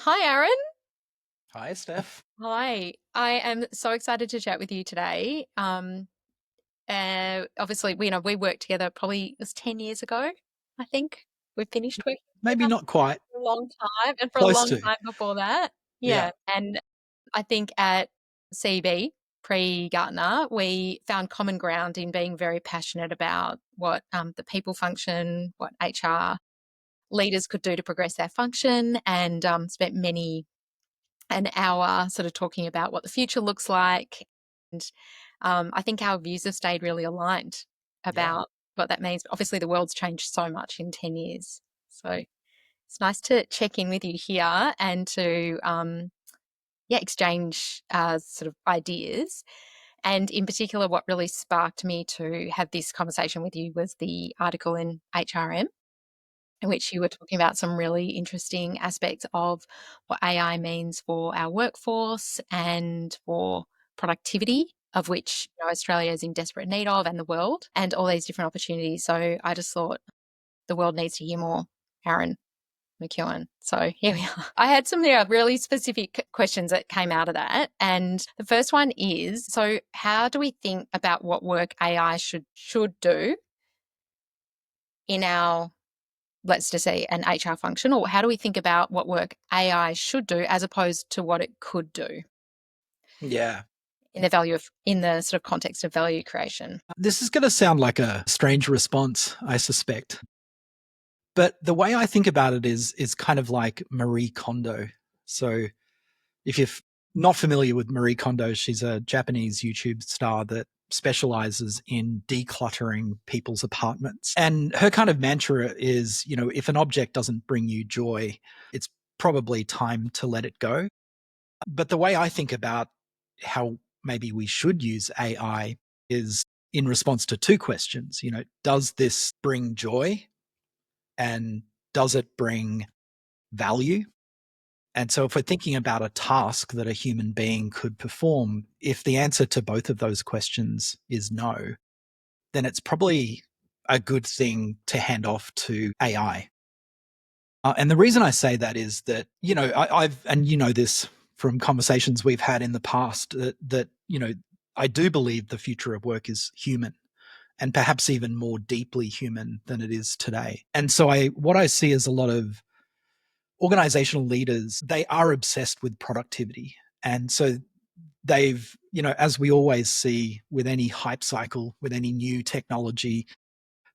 Hi, Aaron. Hi, Steph. Hi. I am so excited to chat with you today. Obviously, we worked together probably it was 10 years ago, I think. We finished working Maybe together not quite. for a long time and for a Close long to. time before that. Yeah. Yeah. And I think at CB, pre-Gartner, we found common ground in being very passionate about what the people function, what HR leaders could do to progress their function, and spent an hour sort of talking about what the future looks like. And I think our views have stayed really aligned Yeah. about what that means. Obviously, the world's changed so much in 10 years. So it's nice to check in with you here and to, yeah, exchange sort of ideas. And in particular, what really sparked me to have this conversation with you was the article in HRM in which you were talking about some really interesting aspects of what AI means for our workforce and for productivity, of which Australia is in desperate need of, and the world, and all these different opportunities. So I just thought the world needs to hear more, Aaron McEwan. So here we are. I had some really specific questions that came out of that. And the first one is, so how do we think about what work AI should do in our, let's just say, an HR function, or how do we think about what work AI should do as opposed to what it could do Yeah. in the sort of context of value creation? This is going to sound like a strange response, I suspect. But the way I think about it is kind of like Marie Kondo. So if you're not familiar with Marie Kondo, she's a Japanese YouTube star that specializes in decluttering people's apartments. And her kind of mantra is, if an object doesn't bring you joy, it's probably time to let it go. But the way I think about how maybe we should use AI is in response to two questions. Does this bring joy and does it bring value? And so, if we're thinking about a task that a human being could perform, if the answer to both of those questions is no, then it's probably a good thing to hand off to AI. And the reason I say that is that, and this from conversations we've had in the past, that I do believe the future of work is human and perhaps even more deeply human than it is today. And so what I see is a lot of organizational leaders, they are obsessed with productivity. And so they've, as we always see with any hype cycle, with any new technology,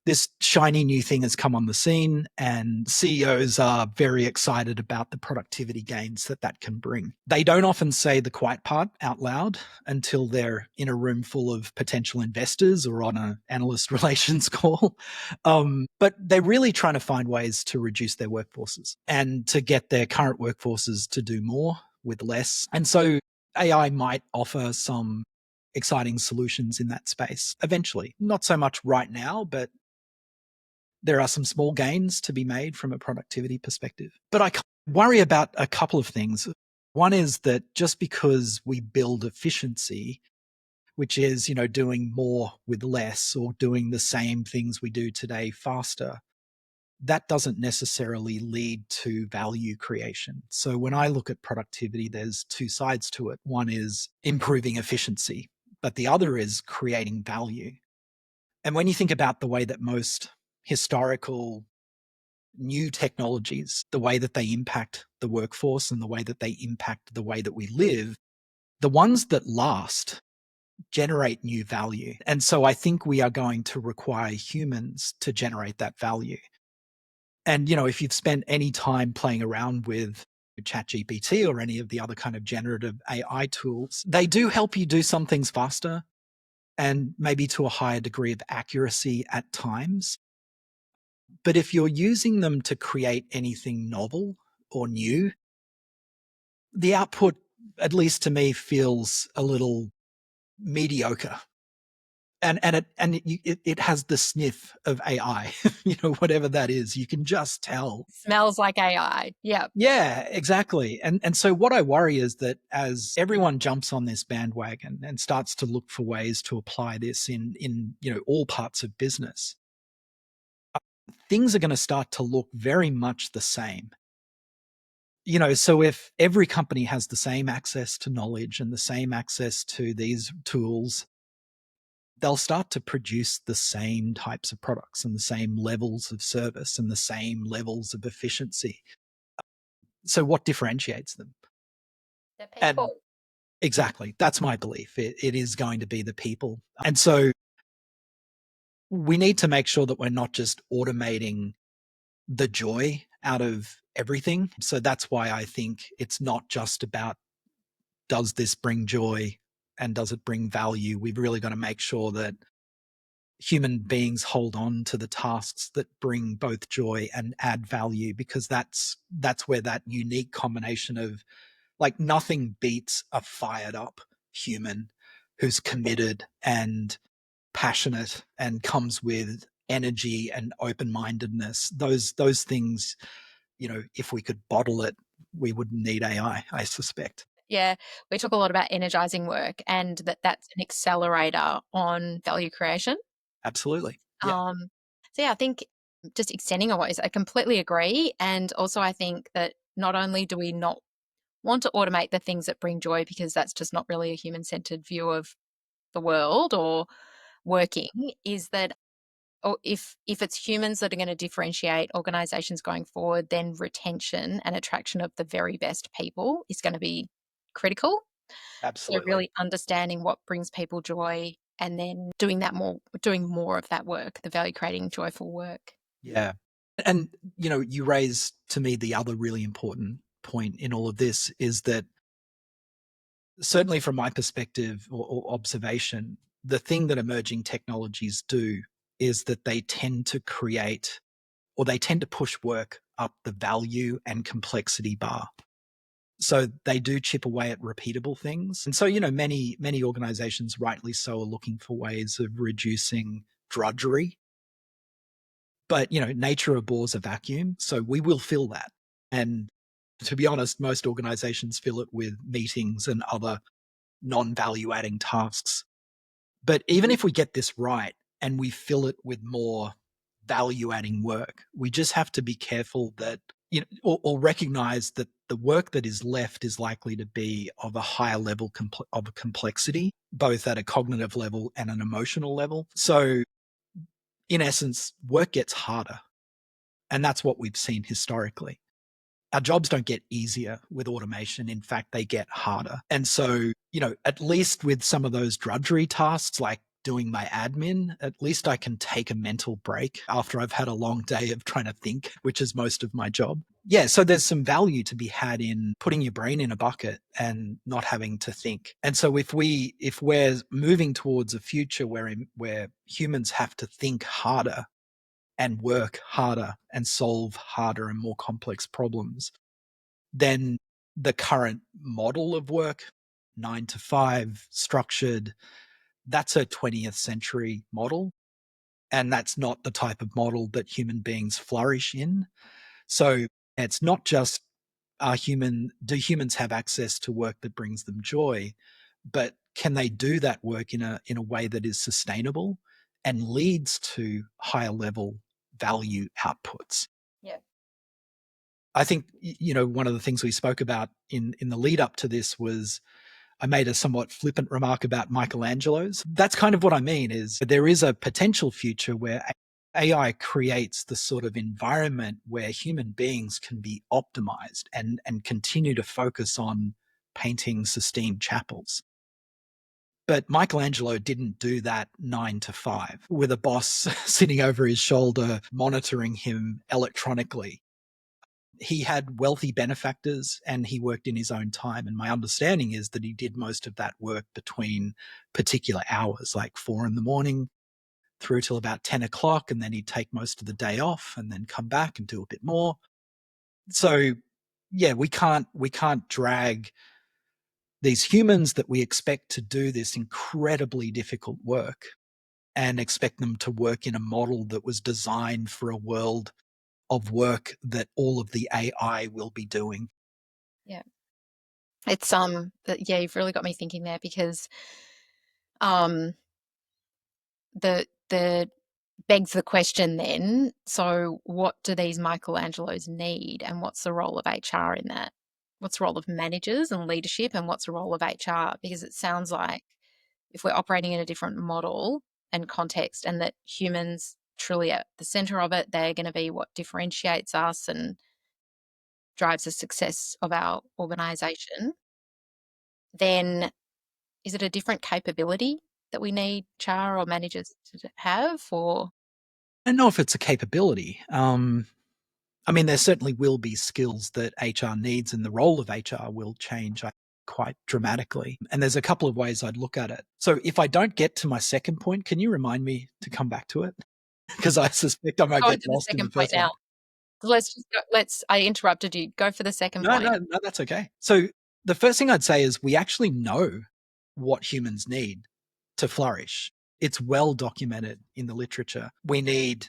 this shiny new thing has come on the scene and CEOs are very excited about the productivity gains that can bring. They don't often say the quiet part out loud until they're in a room full of potential investors or on an analyst relations call. But they're really trying to find ways to reduce their workforces and to get their current workforces to do more with less. And so AI might offer some exciting solutions in that space eventually. Not so much right now, but there are some small gains to be made from a productivity perspective. But I worry about a couple of things. One is that just because we build efficiency, which is, doing more with less or doing the same things we do today faster, that doesn't necessarily lead to value creation. So when I look at productivity, there's two sides to it. One is improving efficiency, but the other is creating value. And when you think about the way that most historical new technologies, the way that they impact the workforce and the way that they impact the way that we live, the ones that last generate new value. And so I think we are going to require humans to generate that value. And, if you've spent any time playing around with ChatGPT or any of the other kind of generative AI tools, they do help you do some things faster and maybe to a higher degree of accuracy at times. But if you're using them to create anything novel or new, the output, at least to me, feels a little mediocre. And it has the sniff of AI, whatever that is. You can just tell. Smells like AI. Yeah. Yeah, exactly. And so what I worry is that as everyone jumps on this bandwagon and starts to look for ways to apply this in all parts of business, things are going to start to look very much the same. So if every company has the same access to knowledge and the same access to these tools, they'll start to produce the same types of products and the same levels of service and the same levels of efficiency. So what differentiates them? The And people. exactly, that's my belief. It is going to be the people. And so we need to make sure that we're not just automating the joy out of everything. So that's why I think it's not just about, does this bring joy and does it bring value? We've really got to make sure that human beings hold on to the tasks that bring both joy and add value, because that's where that unique combination of, like, nothing beats a fired up human who's committed and passionate and comes with energy and open-mindedness. Those things, if we could bottle it, we wouldn't need AI, I suspect. Yeah, we talk a lot about energizing work and that's an accelerator on value creation. Absolutely. Yeah. Um, so yeah, I think just extending on what I completely agree. And also I think that not only do we not want to automate the things that bring joy, because that's just not really a human-centered view of the world or working, is that, or if it's humans that are going to differentiate organizations going forward, then retention and attraction of the very best people is going to be critical. So Absolutely. really understanding what brings people joy and then doing more of that work, the value creating joyful work. Yeah. And, you raise to me the other really important point in all of this is that, certainly from my perspective or observation, the thing that emerging technologies do is that they tend to create, or they tend to push work up the value and complexity bar. So they do chip away at repeatable things. And so, many organizations, rightly so, are looking for ways of reducing drudgery. But, nature abhors a vacuum. So we will fill that. And to be honest, most organizations fill it with meetings and other non value adding tasks. But even if we get this right and we fill it with more value adding work, we just have to be careful that, or recognize that the work that is left is likely to be of a higher level of complexity, both at a cognitive level and an emotional level. So, in essence, work gets harder. And that's what we've seen historically. Our jobs don't get easier with automation. In fact, they get harder. And so, at least with some of those drudgery tasks, like doing my admin, at least I can take a mental break after I've had a long day of trying to think, which is most of my job. Yeah. So there's some value to be had in putting your brain in a bucket and not having to think. And so if we're moving towards a future where humans have to think harder and work harder and solve harder and more complex problems, then the current model of work, 9 to 5, structured, that's a 20th century model. And that's not the type of model that human beings flourish in. So it's not just, do humans have access to work that brings them joy, but can they do that work in a way that is sustainable and leads to higher level value outputs? Yeah. I think, one of the things we spoke about in the lead up to this was, I made a somewhat flippant remark about Michelangelo's. That's kind of what I mean, is there is a potential future where AI creates the sort of environment where human beings can be optimized and continue to focus on painting Sistine chapels. But Michelangelo didn't do that 9 to 5 with a boss sitting over his shoulder monitoring him electronically. He had wealthy benefactors and he worked in his own time. And my understanding is that he did most of that work between particular hours, like 4 in the morning through till about 10 o'clock. And then he'd take most of the day off and then come back and do a bit more. So yeah, we can't drag these humans that we expect to do this incredibly difficult work and expect them to work in a model that was designed for a world of work that all of the AI will be doing. Yeah. It's yeah, you've really got me thinking there, because um the begs the question then, so what do these Michelangelos need and what's the role of HR in that? what's the role of managers and leadership, and what's the role of HR? Because it sounds like if we're operating in a different model and context, and that humans truly at the center of it, they're going to be what differentiates us and drives the success of our organization, then is it a different capability that we need HR or managers to have? Or I don't know if it's a capability. I mean, there certainly will be skills that HR needs, and the role of HR will change quite dramatically. And there's a couple of ways I'd look at it. So if I don't get to my second point, can you remind me to come back to it? Because I suspect I might go get into the lost in the second point first now. one. Let's just go, I interrupted you. Go for the second No, point. no, no, that's okay. So the first thing I'd say is we actually know what humans need to flourish. It's well documented in the literature. We need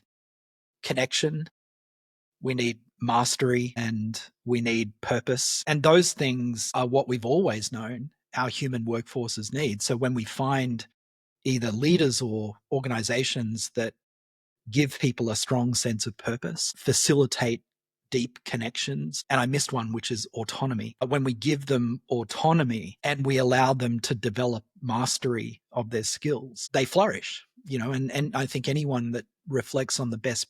connection, we need mastery, and we need purpose. And those things are what we've always known our human workforces need. So when we find either leaders or organizations that give people a strong sense of purpose, facilitate deep connections. And I missed one, which is autonomy. When we give them autonomy and we allow them to develop mastery of their skills, they flourish, and I think anyone that reflects on the best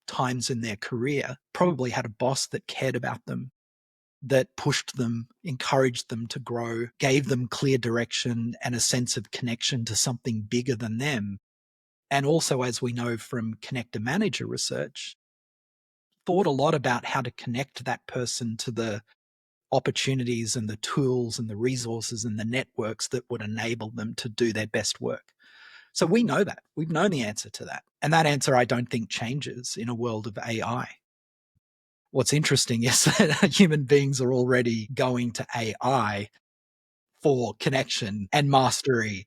times in their career probably had a boss that cared about them, that pushed them, encouraged them to grow, gave them clear direction and a sense of connection to something bigger than them. And also, as we know from connector manager research, thought a lot about how to connect that person to the opportunities and the tools and the resources and the networks that would enable them to do their best work. So we know that. We've known the answer to that. And that answer, I don't think, changes in a world of AI. What's interesting is that human beings are already going to AI for connection and mastery,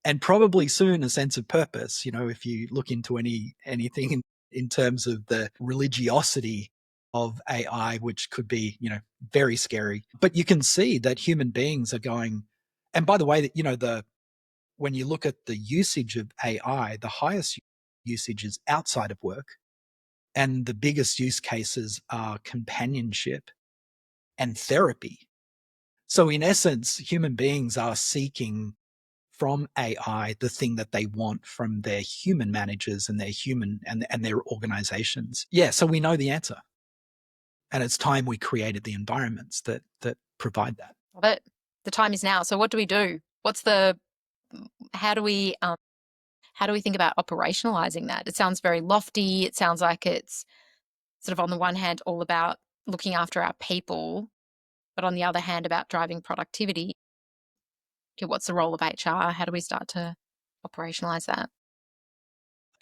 and probably soon a sense of purpose. If you look into anything in terms of the religiosity of AI, which could be, very scary. But you can see that human beings are going, and by the way, that the when you look at the usage of AI, the highest usage is outside of work. And the biggest use cases are companionship and therapy. So, in essence, human beings are seeking from AI the thing that they want from their human managers and their human and their organizations. Yeah, so we know the answer. And it's time we created the environments that provide that. But the time is now. So what do we do? How do we think about operationalizing that? It sounds very lofty. It sounds like it's sort of on the one hand all about looking after our people, but on the other hand about driving productivity. Okay, what's the role of HR? How do we start to operationalize that?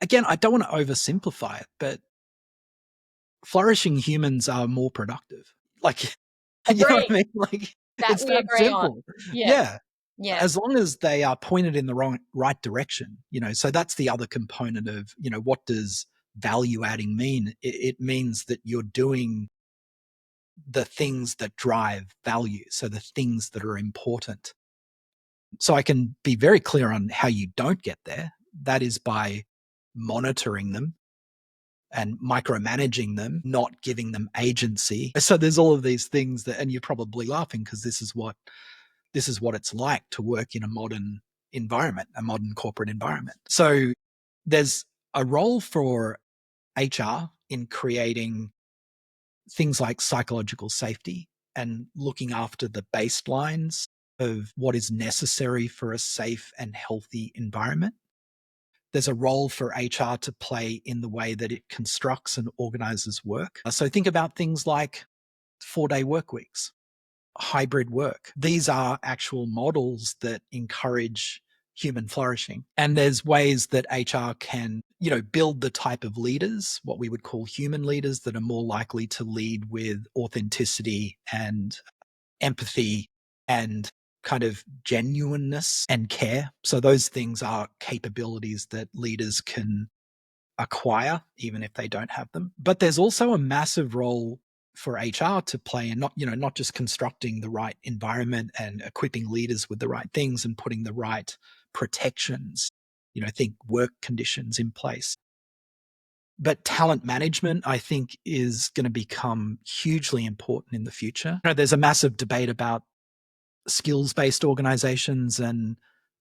Again, I don't want to oversimplify it, but flourishing humans are more productive. Like, you know what I Agree. mean? Like, That it's we that agree on. simple. Yeah. Yeah. Yeah. As long as they are pointed in the right direction, so that's the other component of, what does value adding mean? It means that you're doing the things that drive value. So the things that are important. So I can be very clear on how you don't get there. That is by monitoring them and micromanaging them, not giving them agency. So there's all of these things that, and you're probably laughing because this is what it's like to work in a modern environment, a modern corporate environment. So there's a role for HR in creating things like psychological safety and looking after the baselines of what is necessary for a safe and healthy environment. There's a role for HR to play in the way that it constructs and organizes work. So think about things like 4-day work weeks, hybrid work. These are actual models that encourage human flourishing. And there's ways that HR can, build the type of leaders, what we would call human leaders, that are more likely to lead with authenticity and empathy and kind of genuineness and care. So those things are capabilities that leaders can acquire, even if they don't have them. But there's also a massive role for HR to play in not just constructing the right environment and equipping leaders with the right things and putting the right protections, think work conditions in place. But talent management, I think, is going to become hugely important in the future. There's a massive debate about skills-based organizations, and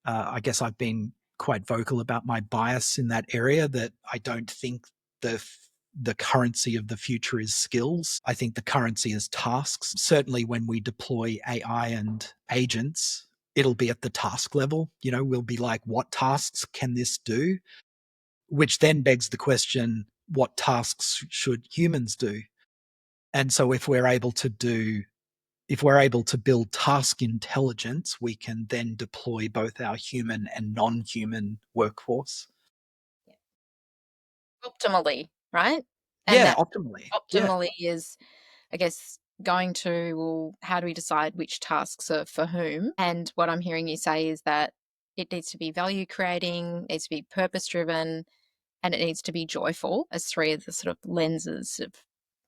I guess I've been quite vocal about my bias in that area, that I don't think the currency of the future is skills. I think the currency is tasks. Certainly when we deploy AI and agents, it'll be at the task level. We'll be like, what tasks can this do? Which then begs the question, what tasks should humans do? And so if we're able to build task intelligence, we can then deploy both our human and non-human workforce. Optimally, right? And Yeah, that optimally. Yeah. optimally is, I guess, going to, well, how do we decide which tasks are for whom? And what I'm hearing you say is that it needs to be value creating, needs to be purpose driven, and it needs to be joyful as three of the sort of lenses of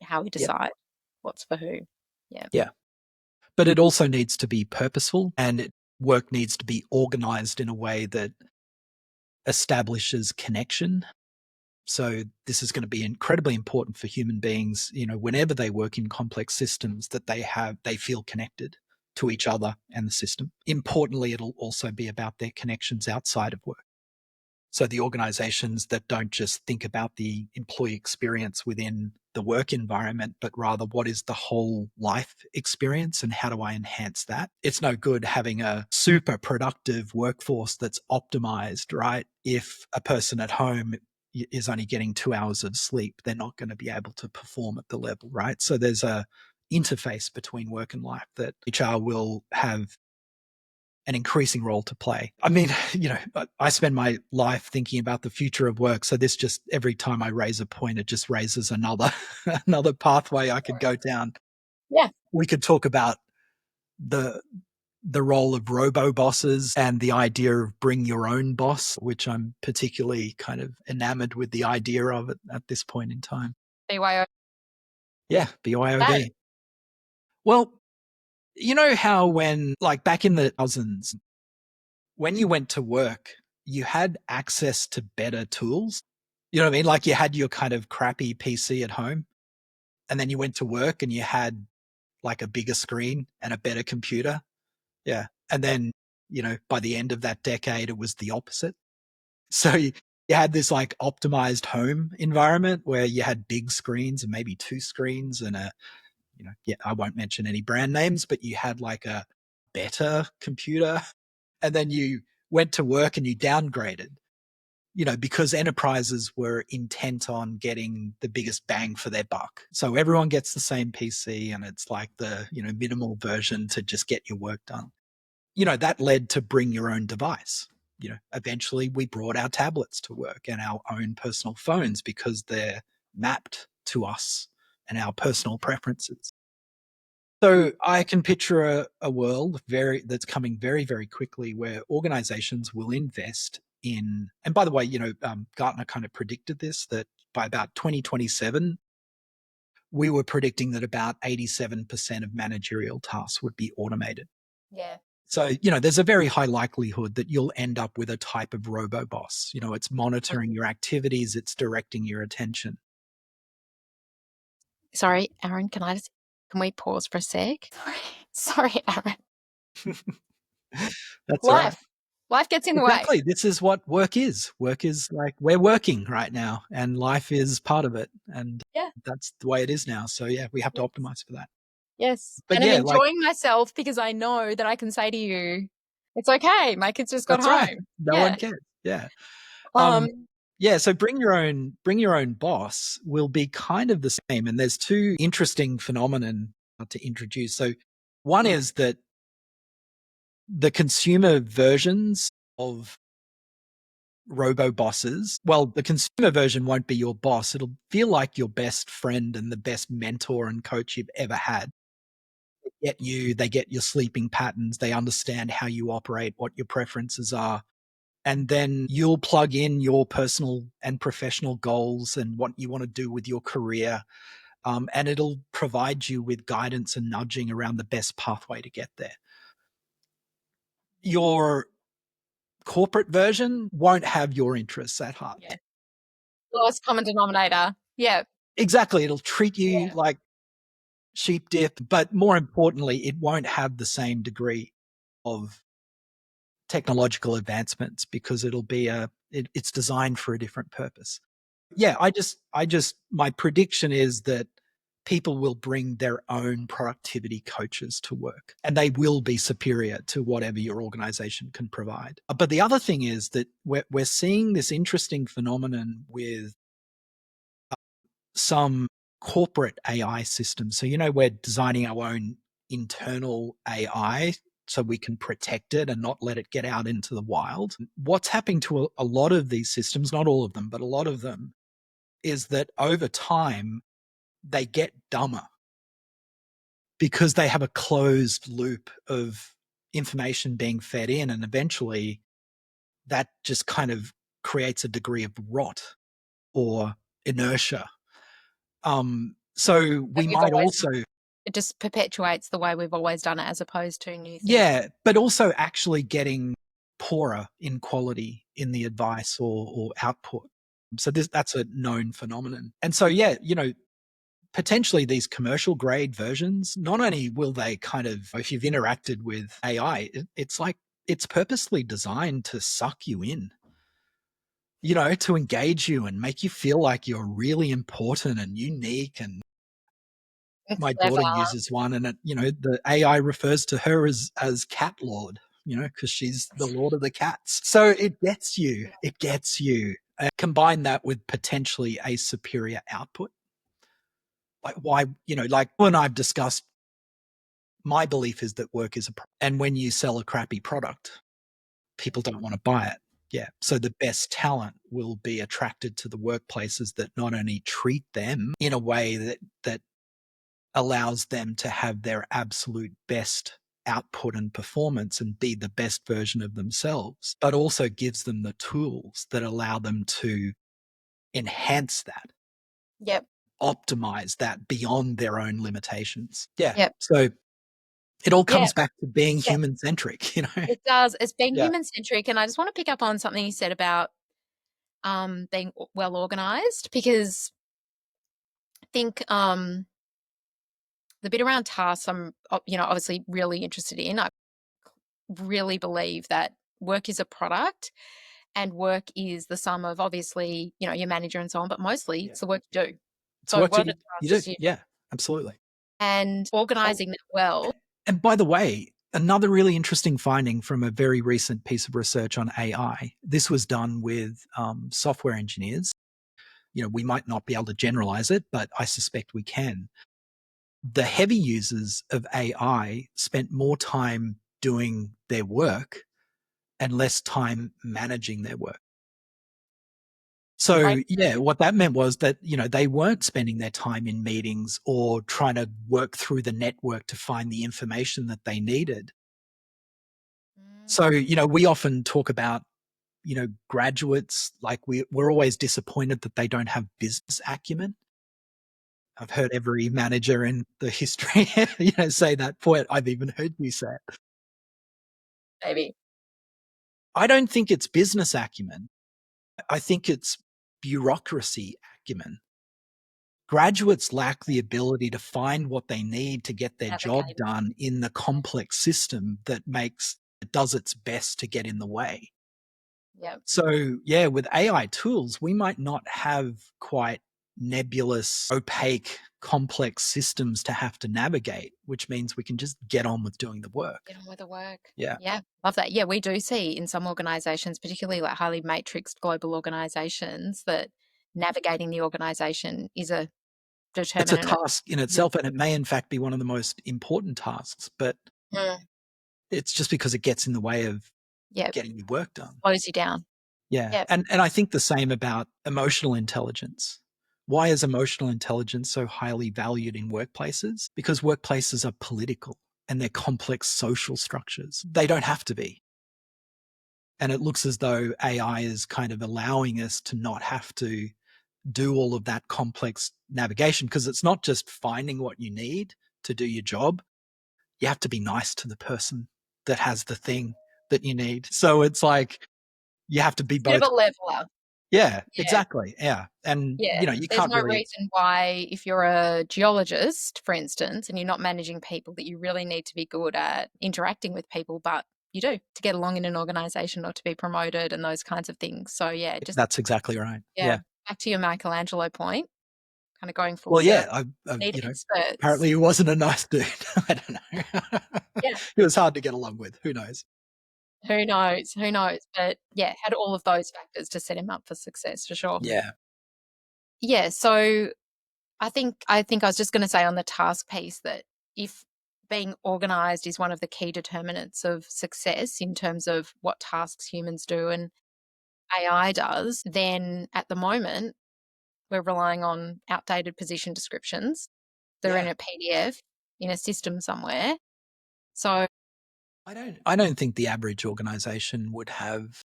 how we Yep. decide what's for who. Yeah. Yeah. But it also needs to be purposeful, and work needs to be organized in a way that establishes connection. So this is going to be incredibly important for human beings, whenever they work in complex systems, that they feel connected to each other and the system. Importantly, it'll also be about their connections outside of work. So the organizations that don't just think about the employee experience within the work environment, but rather what is the whole life experience and how do I enhance that? It's no good having a super productive workforce that's optimized, right? If a person at home is only getting 2 hours of sleep, they're not going to be able to perform at the level, right? So there's a interface between work and life that HR will have an increasing role to play. I mean, I spend my life thinking about the future of work. So this just, every time I raise a point, it just raises another another pathway I could go down. Yeah. We could talk about the the role of robo bosses and the idea of bring your own boss, which I'm particularly kind of enamored with the idea of at this point in time. BYO. Yeah, BYOB. Well, you know how when, like back in the thousands, when you went to work, you had access to better tools. You know what I mean? Like you had your kind of crappy PC at home, and then you went to work and you had like a bigger screen and a better computer. Yeah. And then, by the end of that decade, it was the opposite. So you had this like optimized home environment where you had big screens and maybe two screens and yeah, I won't mention any brand names, but you had like a better computer. And then you went to work and you downgraded, because enterprises were intent on getting the biggest bang for their buck. So everyone gets the same PC and it's like the, minimal version to just get your work done. That led to bring your own device. Eventually we brought our tablets to work and our own personal phones because they're mapped to us and our personal preferences. So I can picture a world that's coming very, very quickly where organizations will invest in, and by the way, Gartner kind of predicted this, that by about 2027, we were predicting that about 87% of managerial tasks would be automated. Yeah. So, there's a very high likelihood that you'll end up with a type of robo boss. It's monitoring your activities, it's directing your attention. Sorry, Aaron, can we pause for a sec? Sorry, Aaron. That's all right. Life gets in the way. Exactly. This is what work is. Work is like we're working right now and life is part of it. And Yeah. that's the way it is now. So, yeah, we have to Yes. optimize for that. Yes. But And I'm yeah, like, enjoying myself because I know that I can say to you, it's okay. My kids just got that's right. home. No one Yeah. cares. Yeah. Um, Yeah. So bring your own boss will be kind of the same. And there's two interesting phenomenon to introduce. So one is that the consumer versions of robo bosses, well, the consumer version won't be your boss. It'll feel like your best friend and the best mentor and coach you've ever had. They get your sleeping patterns, they understand how you operate, what your preferences are. And then you'll plug in your personal and professional goals and what you want to do with your career. And it'll provide you with guidance and nudging around the best pathway to get there. Your corporate version won't have your interests at heart. yeah. Lowest common denominator. Yeah. Exactly. It'll treat you Yeah. like sheep dip, but more importantly, it won't have the same degree of technological advancements because it's designed for a different purpose. Yeah, my prediction is that people will bring their own productivity coaches to work and they will be superior to whatever your organization can provide. But the other thing is that we're seeing this interesting phenomenon with some corporate AI systems. So, we're designing our own internal AI so we can protect it and not let it get out into the wild. What's happening to a lot of these systems, not all of them, but a lot of them, is that over time, they get dumber because they have a closed loop of information being fed in. And eventually, that just kind of creates a degree of rot or inertia. So That we we've might always, also, it just perpetuates the way we've always done it as opposed to new things. yeah, but also actually getting poorer in quality in the advice or output. So that's a known phenomenon. And so, yeah, potentially these commercial grade versions, not only will they kind of, if you've interacted with AI, it's like it's purposely designed to suck you in, to engage you and make you feel like you're really important and unique. And It's my clever. daughter uses one, and the AI refers to her as Cat Lord, because she's the Lord of the cats. So it gets you. It gets you. Combine that with potentially a superior output. Like why, like when I've discussed, my belief is that work is and when you sell a crappy product, people don't want to buy it. Yeah. So the best talent will be attracted to the workplaces that not only treat them in a way that allows them to have their absolute best output and performance and be the best version of themselves, but also gives them the tools that allow them to enhance that, Yep. optimize that beyond their own limitations. Yeah. Yep. So it all Yeah. comes back to being Yeah. human centric, It does. It's being Yeah. human centric. And I just want to pick up on something you said about being well organized, because I think the bit around tasks I'm obviously really interested in. I really believe that work is a product and work is the sum of obviously, your manager and so on, but mostly Yeah. it's the work you do. It's So what what are you, the you do. tasks you Yeah, absolutely. and organizing that well. And by the way, another really interesting finding from a very recent piece of research on AI, this was done with software engineers. We might not be able to generalize it, but I suspect we can. The heavy users of AI spent more time doing their work and less time managing their work. So, Right. yeah, what that meant was that, they weren't spending their time in meetings or trying to work through the network to find the information that they needed. So, we often talk about, graduates, like we're always disappointed that they don't have business acumen. I've heard every manager in the history, say that point. I've even heard you say it. Maybe. I don't think it's business acumen. I think it's bureaucracy acumen. Graduates lack the ability to find what they need to get their job Navigate. done in the complex system that does its best to get in the way. Yeah. So, yeah, with AI tools, we might not have quite nebulous, opaque, complex systems to have to navigate, which means we can just get on with doing the work. Get on with the work. Yeah. Yeah. Love that. Yeah, we do see in some organizations, particularly like highly matrixed global organizations, that navigating the organization is a It's a determinant of. task in itself, and it may, in fact, be one of the most important tasks, but Mm. it's just because it gets in the way of Yeah. getting your work done. Slows you down. Yeah. Yeah. And I think the same about emotional intelligence. Why is emotional intelligence so highly valued in workplaces? Because workplaces are political and they're complex social structures. They don't have to be. And it looks as though AI is kind of allowing us to not have to do all of that complex navigation because it's not just finding what you need to do your job. You have to be nice to the person that has the thing that you need. So it's like you have to be Bit both. of a leveler. Yeah, Yeah. exactly. Yeah. And, Yeah. you There's can't no really, reason why, if you're a geologist, for instance, and you're not managing people, that you really need to be good at interacting with people, but you do to get along in an organization or to be promoted and those kinds of things. So yeah, just that's exactly right. yeah, Yeah. back to your Michelangelo point, kind of going full Well, circle. yeah, Need experts. apparently he wasn't a nice dude. I don't know. Yeah. He was hard to get along with. Who knows? Who knows? Who knows? But yeah, had all of those factors to set him up for success for sure. Yeah. Yeah. So I think I was just going to say on the task piece that if being organized is one of the key determinants of success in terms of what tasks humans do and AI does, then at the moment we're relying on outdated position descriptions. They're in Yeah. a PDF in a system somewhere. So, I don't think the average organization would have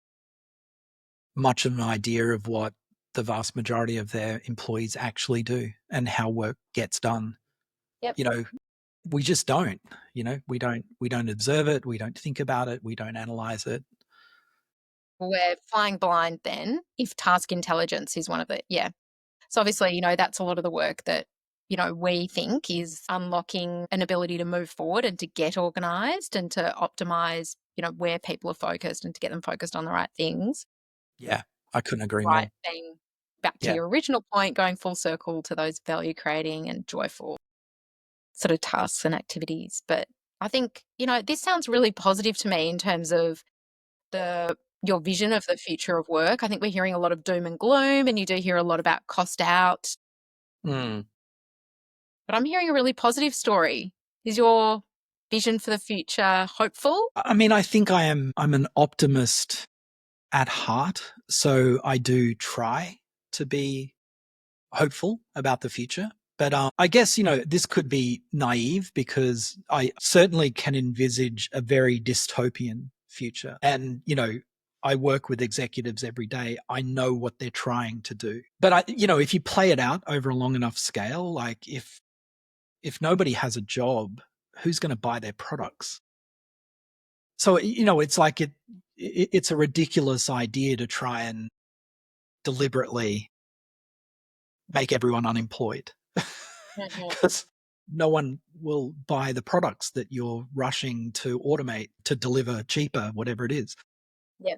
much of an idea of what the vast majority of their employees actually do and how work gets done. yep, You know, we just don't, we don't observe it, we don't think about it, we don't analyze it. we're flying blind then if task intelligence is one of the, yeah. So obviously, that's a lot of the work that, we think is unlocking an ability to move forward and to get organized and to optimize, where people are focused and to get them focused on the right things. Yeah, I couldn't agree Right more. thing. Back to Yeah. your original point, going full circle to those value creating and joyful sort of tasks and activities. But I think, this sounds really positive to me in terms of the your vision of the future of work. I think we're hearing a lot of doom and gloom, and you do hear a lot about cost out, Mm. but I'm hearing a really positive story. Is your vision for the future hopeful? I mean, I think I'm an optimist at heart, so I do try to be hopeful about the future. But I guess, this could be naive because I certainly can envisage a very dystopian future. And, I work with executives every day. I know what they're trying to do. But if you play it out over a long enough scale, like if nobody has a job, who's going to buy their products? So, it's like it's a ridiculous idea to try and deliberately make everyone unemployed Mhm. because no one will buy the products that you're rushing to automate to deliver cheaper, whatever it is. Yeah.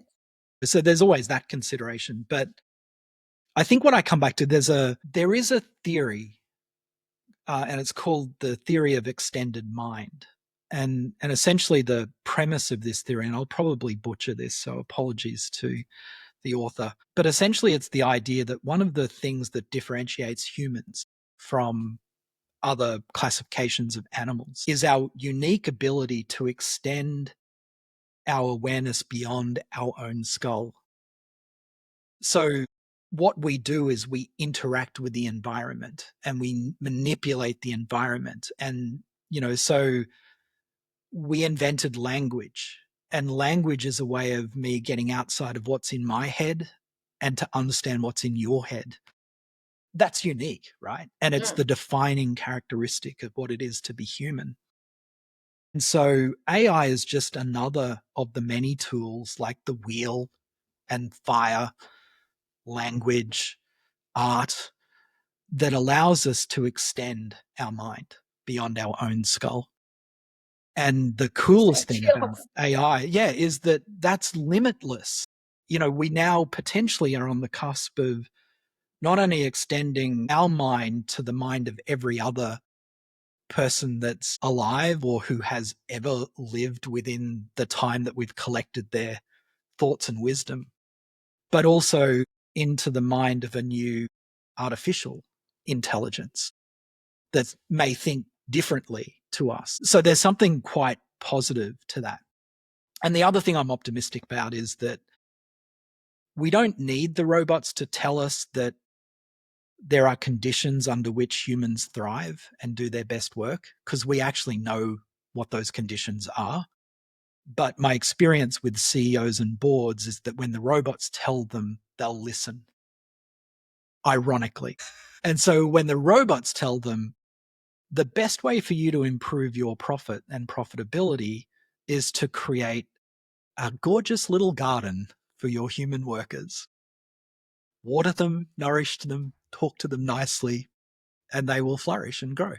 So there's always that consideration. But I think when I come back to there is a theory, and it's called the theory of extended mind. And essentially the premise of this theory, and I'll probably butcher this, so apologies to the author, but essentially it's the idea that one of the things that differentiates humans from other classifications of animals is our unique ability to extend our awareness beyond our own skull. So, what we do is we interact with the environment and we manipulate the environment. And, so we invented language. And language is a way of me getting outside of what's in my head and to understand what's in your head. That's unique, right? And it's Mm. the defining characteristic of what it is to be human. And so AI is just another of the many tools like the wheel and fire, language, art that allows us to extend our mind beyond our own skull. And the So coolest thing about chills. AI, yeah, is that that's limitless. We now potentially are on the cusp of not only extending our mind to the mind of every other person that's alive or who has ever lived within the time that we've collected their thoughts and wisdom, but also into the mind of a new artificial intelligence that may think differently to us. So there's something quite positive to that. And the other thing I'm optimistic about is that we don't need the robots to tell us that there are conditions under which humans thrive and do their best work because we actually know what those conditions are. But my experience with CEOs and boards is that when the robots tell them, they'll listen, ironically. And so when the robots tell them, the best way for you to improve your profit and profitability is to create a gorgeous little garden for your human workers. water them, nourish them, talk to them nicely, and they will flourish and grow.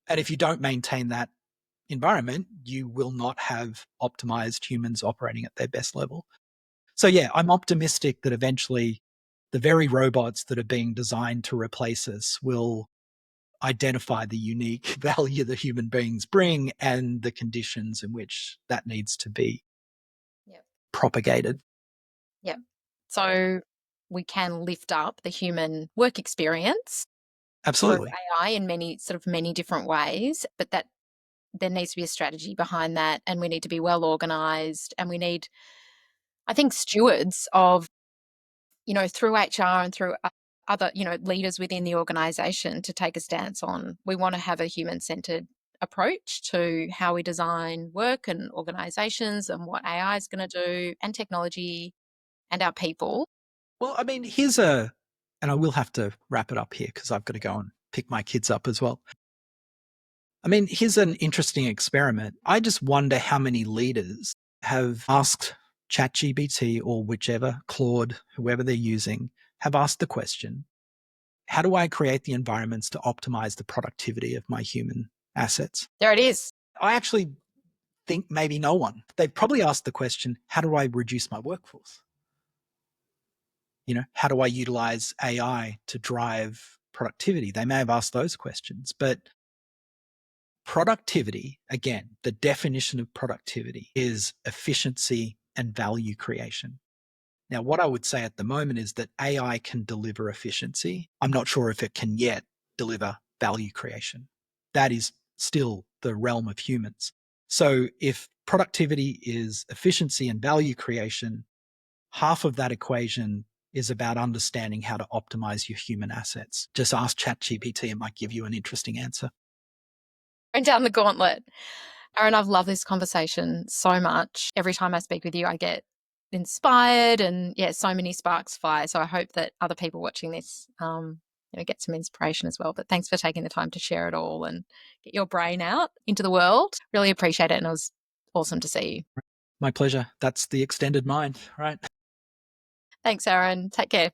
And if you don't maintain that environment, you will not have optimized humans operating at their best level. So, yeah, I'm optimistic that eventually the very robots that are being designed to replace us will identify the unique value that human beings bring and the conditions in which that needs to be Yep. propagated. Yep. So we can lift up the human work experience through Absolutely. AI in many different ways, but that there needs to be a strategy behind that, and we need to be well organized, and we need, I think, stewards of, through HR and through other, leaders within the organization to take a stance on. We want to have a human centered approach to how we design work and organizations and what AI is going to do and technology and our people. Well, I mean, and I will have to wrap it up here because I've got to go and pick my kids up as well. I mean, here's an interesting experiment. I just wonder how many leaders have asked ChatGPT or whichever, Claude, whoever they're using, have asked the question, how do I create the environments to optimize the productivity of my human assets? There it is. I actually think maybe no one. They've probably asked the question, how do I reduce my workforce? How do I utilize AI to drive productivity? They may have asked those questions, but productivity, again, the definition of productivity is efficiency and value creation. Now, what I would say at the moment is that AI can deliver efficiency. I'm not sure if it can yet deliver value creation. That is still the realm of humans. So if productivity is efficiency and value creation, half of that equation is about understanding how to optimize your human assets. Just ask ChatGPT, it might give you an interesting answer. And down the gauntlet. Aaron, I've loved this conversation so much. Every time I speak with you, I get inspired and so many sparks fly. So I hope that other people watching this, get some inspiration as well. But thanks for taking the time to share it all and get your brain out into the world. Really appreciate it. And it was awesome to see you. My pleasure. That's the extended mind, right? Thanks, Aaron. Take care.